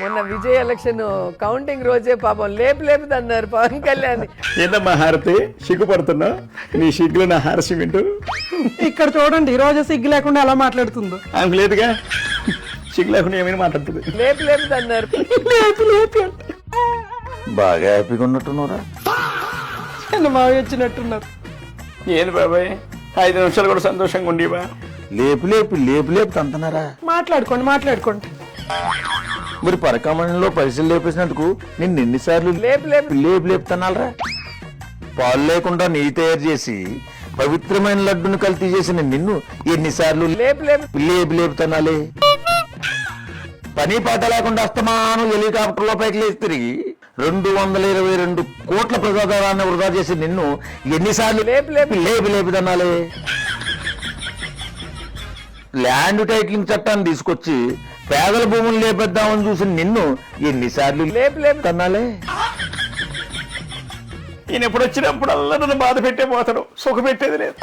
మొన్న Vijay election counting రోజే పాపం లేపుదన్నారు పవన్ కళ్యాణ్. ఏందమ్మా హారతి సిగ్గుపడుతున్నా? నీ సిగ్గులు నా హారసి వింటూ ఇక్కడ చూడండి ఈ రోజు సిగ్గు లేకుండా ఎలా మాట్లాడుతుందో. ఆమెకు లేదుగా సిగ్గు లేకుండా ఏమైనా మాట్లాడుతుంది. లేపుదన్నారు. లేపి బాగా హ్యాపీగా ఉన్నట్టున్నారా? మావి వచ్చినట్టున్నారు. ఏంది బాబాయ్ 5 నిమిషాలు కూడా సంతోషంగా ఉండేవా? లేపు తంతనారా? మాట్లాడుకోండి. మరి పరకామణిలో పైసలు లేపేసినందుకు నిన్ను ఎన్నిసార్లు లేపు తన్నాలరా? పాలు లేకుండా నెయ్యి తయారు చేసి పవిత్రమైన లడ్డును కల్తీ చేసిన నిన్ను ఎన్నిసార్లు లేపు తనాలి? పని పాట లేకుండా అస్తమానం హెలికాప్టర్లో పైకి లేచి తిరిగి 222 కోట్ల ప్రజాదారాన్ని వృధా చేసి నిన్ను ఎన్నిసార్లు లేపు తనాలి? ల్యాండ్ టైటిలింగ్ చట్టాన్ని తీసుకొచ్చి పేదల భూములు లేపేద్దామని చూసి నిన్ను ఎన్నిసార్లు తన్నాలే? ఈయన ఎప్పుడు వచ్చినప్పుడు అల్ల నన్ను బాధ పెట్టే పోతాడు, సుఖ పెట్టేది లేదు.